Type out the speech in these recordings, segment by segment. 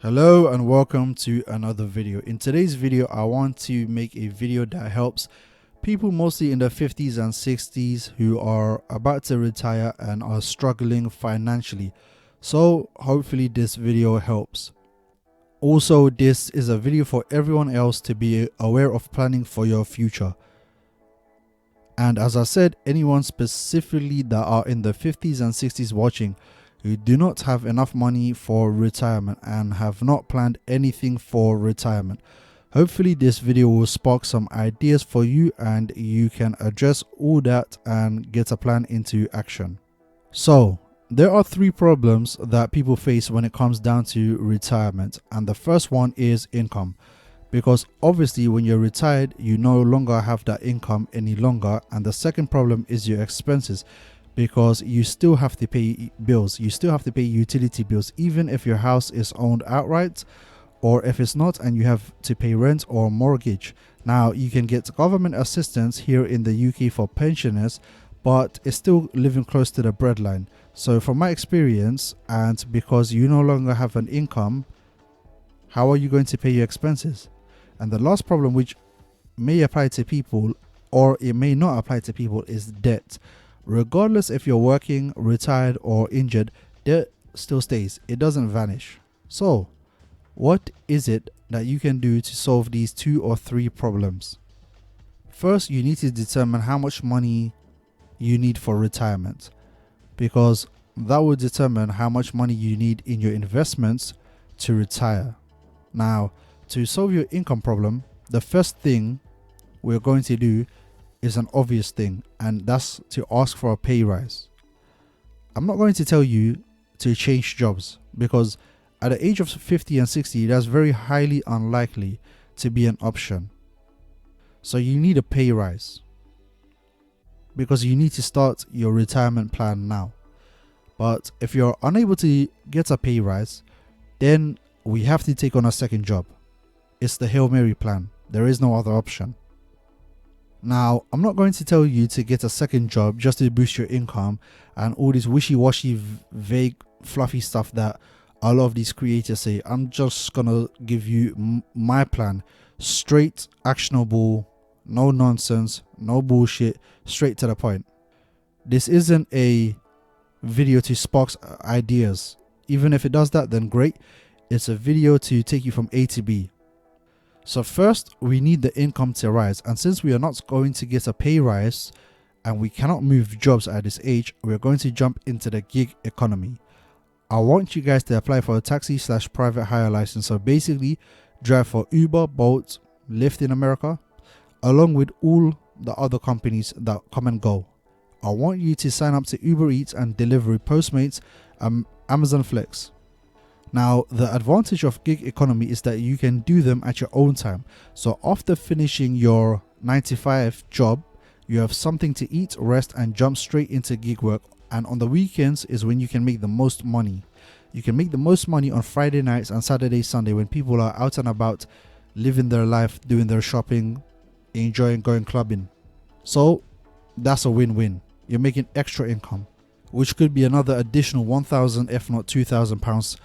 Hello and welcome to another video. In today's video, I want to make a video that helps people mostly in their 50s and 60s who are about to retire and are struggling financially. So hopefully this video helps. Also, this is a video for everyone else to be aware of planning for your future. And as I said, anyone specifically that are in the 50s and 60s watching who do not have enough money for retirement and have not planned anything for retirement. Hopefully this video will spark some ideas for you and you can address all that and get a plan into action. So there are three problems that people face when it comes down to retirement, and the first one is income. Because obviously when you're retired you no longer have that income any longer. And the second problem is your expenses, because you still have to pay bills, you still have to pay utility bills, even if your house is owned outright or if it's not and you have to pay rent or mortgage. Now you can get government assistance here in the UK for pensioners, but it's still living close to the breadline. So from my experience, and because you no longer have an income, how are you going to pay your expenses? And the last problem, which may apply to people or it may not apply to people, is debt. Regardless if you're working, retired or injured, debt still stays. It doesn't vanish. So what is it that you can do to solve these two or three problems? First, you need to determine how much money you need for retirement, because that will determine how much money you need in your investments to retire. Now, to solve your income problem, the first thing we're going to do is an obvious thing, and that's to ask for a pay rise. I'm not going to tell you to change jobs, because at the age of 50 and 60 that's very highly unlikely to be an option. So you need a pay rise, because you need to start your retirement plan now. But if you're unable to get a pay rise, then we have to take on a second job. It's the Hail Mary plan. There is no other option. Now, I'm not going to tell you to get a second job just to boost your income and all this wishy-washy, vague, fluffy stuff that a lot of these creators say. I'm just gonna give you my plan. Straight, actionable, no nonsense, no bullshit, straight to the point. This isn't a video to spark ideas. Even if it does that, then great. It's a video to take you from A to B. So first, we need the income to rise, and since we are not going to get a pay rise and we cannot move jobs at this age, we're going to jump into the gig economy. I want you guys to apply for a taxi/private hire license. So basically, drive for Uber, Bolt, Lyft in America, along with all the other companies that come and go. I want you to sign up to Uber Eats and Delivery, Postmates, Amazon Flex. Now, the advantage of gig economy is that you can do them at your own time. So after finishing your 9 to 5 job, you have something to eat, rest, and jump straight into gig work. And on the weekends is when you can make the most money. You can make the most money on Friday nights and Saturday, Sunday, when people are out and about, living their life, doing their shopping, enjoying going clubbing. So that's a win-win. You're making extra income, which could be another additional 1,000 if not 2,000 pounds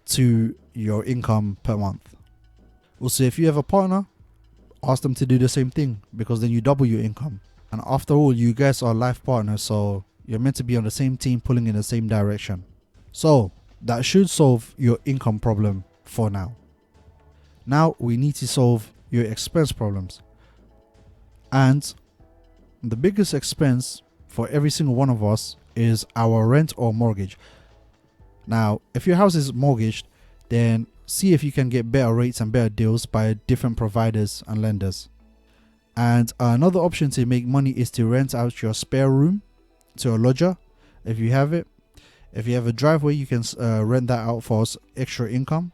to your income per month. Also, if you have a partner, ask them to do the same thing, because then you double your income. And after all, you guys are life partners, so you're meant to be on the same team, pulling in the same direction. So that should solve your income problem for now. Now we need to solve your expense problems. And the biggest expense for every single one of us is our rent or mortgage. Now, if your house is mortgaged, then see if you can get better rates and better deals by different providers and lenders. And another option to make money is to rent out your spare room to a lodger if you have it. If you have a driveway, you can rent that out for extra income.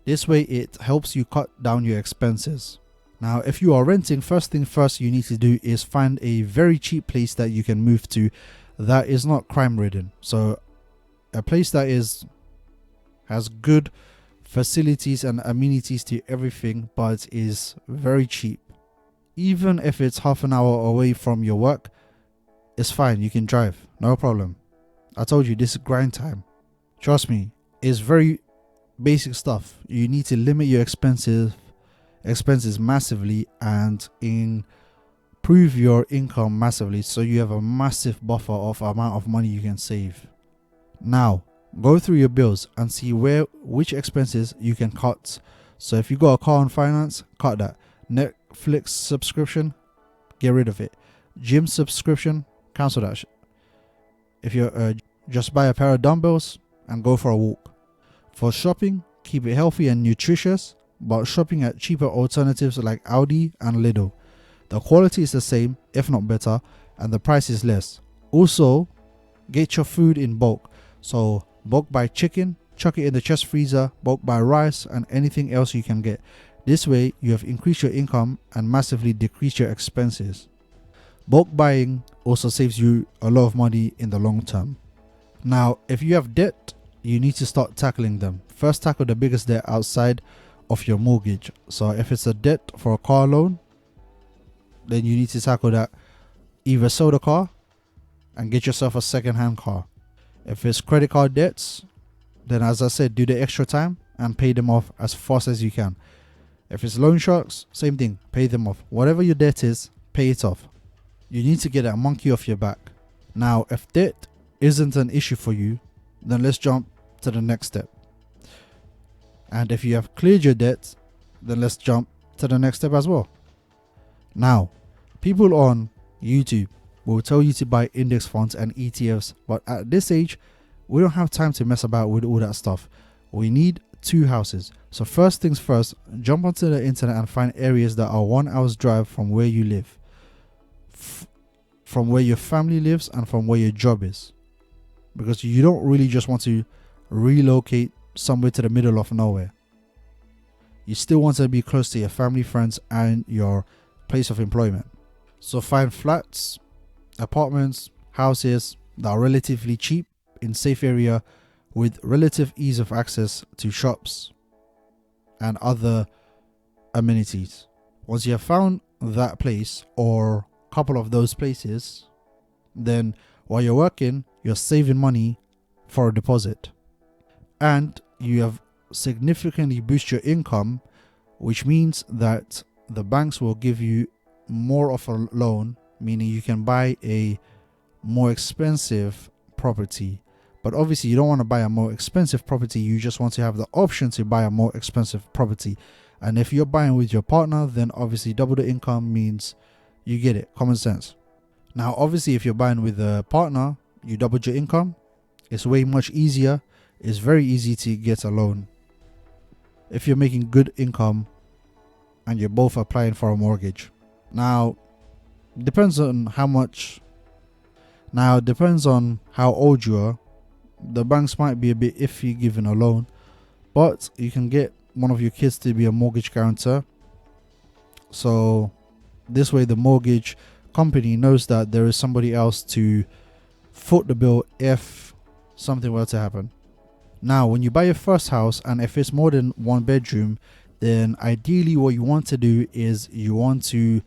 This way it helps you cut down your expenses. Now, if you are renting, first thing first you need to do is find a very cheap place that you can move to that is not crime ridden. So a place that has good facilities and amenities to everything, but is very cheap. Even if it's half an hour away from your work, it's fine. You can drive, no problem. I told you, this is grind time. Trust me, it's very basic stuff. You need to limit your expenses massively and improve your income massively, so you have a massive buffer of amount of money you can save. Now, go through your bills and see which expenses you can cut. So if you got a car on finance, cut that. Netflix subscription, get rid of it. Gym subscription, cancel that shit. If you're just buy a pair of dumbbells and go for a walk. For shopping, keep it healthy and nutritious, but shopping at cheaper alternatives like Aldi and Lidl. The quality is the same, if not better, and the price is less. Also, get your food in bulk. So bulk buy chicken, chuck it in the chest freezer, bulk buy rice and anything else you can get. This way, you have increased your income and massively decreased your expenses. Bulk buying also saves you a lot of money in the long term. Now, if you have debt, you need to start tackling them. First, tackle the biggest debt outside of your mortgage. So if it's a debt for a car loan, then you need to tackle that. Either sell the car and get yourself a second-hand car. If it's credit card debts, then as I said, do the extra time and pay them off as fast as you can. If it's loan sharks, same thing, pay them off. Whatever your debt is, pay it off. You need to get that monkey off your back. Now, if debt isn't an issue for you, then let's jump to the next step. And if you have cleared your debt, then let's jump to the next step as well. Now, people on YouTube will tell you to buy index funds and ETFs, but at this age, we don't have time to mess about with all that stuff. We need 2 houses. So first things first, jump onto the internet and find areas that are 1 hour's drive from where you live, from where your family lives and from where your job is. Because you don't really just want to relocate somewhere to the middle of nowhere. You still want to be close to your family, friends and your place of employment. So find flats, apartments, houses that are relatively cheap in safe area with relative ease of access to shops and other amenities. Once you have found that place or a couple of those places, then while you're working, you're saving money for a deposit and you have significantly boosted your income, which means that the banks will give you more of a loan, meaning you can buy a more expensive property. But obviously you don't want to buy a more expensive property, you just want to have the option to buy a more expensive property. And if you're buying with your partner, then obviously double the income means you get it, common sense. Now obviously if you're buying with a partner, you double your income, it's way much easier. It's very easy to get a loan if you're making good income and you're both applying for a mortgage. Now depends on how old you are. The banks might be a bit iffy giving a loan, but you can get one of your kids to be a mortgage guarantor. So this way the mortgage company knows that there is somebody else to foot the bill if something were to happen. Now when you buy your first house and if it's more than 1 bedroom, then ideally what you want to do is you want to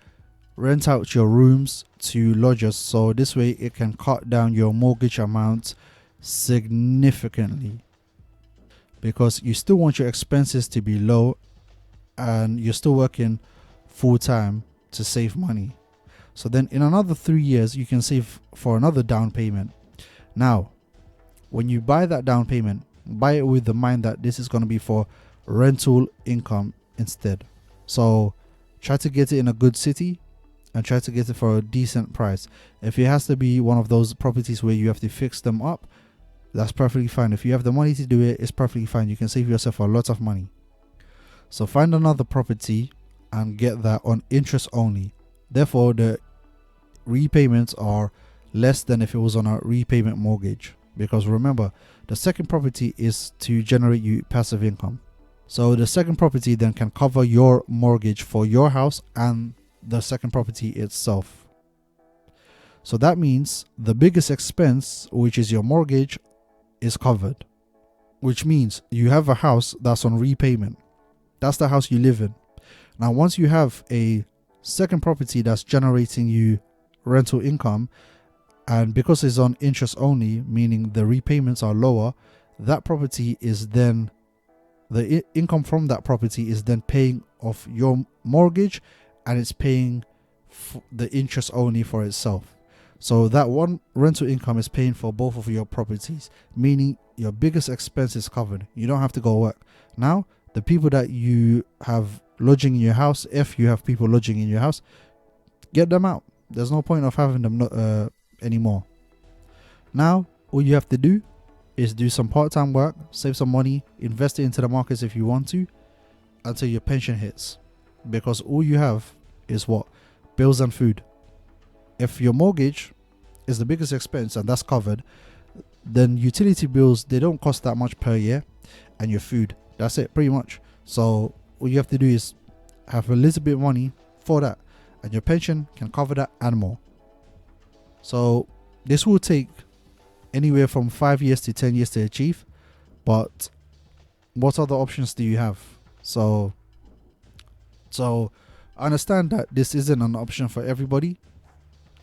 rent out your rooms to lodgers, so this way it can cut down your mortgage amount significantly, because you still want your expenses to be low and you're still working full time to save money. So then in another 3 years you can save for another down payment. Now when you buy that down payment, buy it with the mind that this is going to be for rental income instead. So try to get it in a good city and try to get it for a decent price. If it has to be one of those properties where you have to fix them up, that's perfectly fine. If you have the money to do it, it's perfectly fine. You can save yourself a lot of money. So find another property and get that on interest only. Therefore, the repayments are less than if it was on a repayment mortgage. Because remember, the second property is to generate you passive income. So the second property then can cover your mortgage for your house and the second property itself. So that means the biggest expense, which is your mortgage, is covered, which means you have a house that's on repayment. That's the house you live in. Now once you have a second property that's generating you rental income, and because it's on interest only, meaning the repayments are lower, that property is then The income from that property is then paying off your mortgage, and it's paying the interest only for itself. So that one rental income is paying for both of your properties, meaning your biggest expense is covered. You don't have to go work. Now, the people that you have lodging in your house, if you have people lodging in your house, get them out. There's no point of having them anymore. Now, all you have to do is do some part-time work, save some money, invest it into the markets if you want to, until your pension hits. Because all you have is what? Bills and food. If your mortgage is the biggest expense and that's covered, then utility bills, they don't cost that much per year, and your food, that's it pretty much. So all you have to do is have a little bit of money for that, and your pension can cover that and more. So this will take anywhere from 5 years to 10 years to achieve, but what other options do you have? So I understand that this isn't an option for everybody.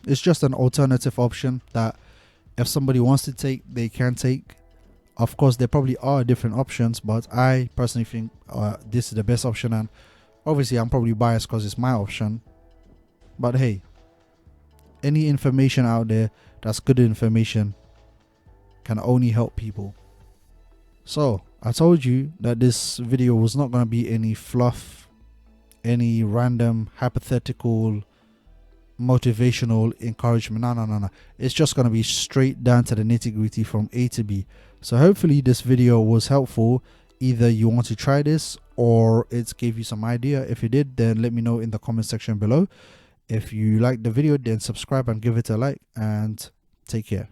It's just an alternative option that if somebody wants to take, they can take. Of course, there probably are different options, but I personally think this is the best option, and obviously I'm probably biased because it's my option. But hey, any information out there that's good information can only help people. So I told you that this video was not going to be any fluff, any random hypothetical motivational encouragement. No. It's just going to be straight down to the nitty-gritty from A to B. So hopefully this video was helpful. Either you want to try this or it gave you some idea. If you did, then let me know in the comment section below. If you liked the video, then subscribe and give it a like, and take care.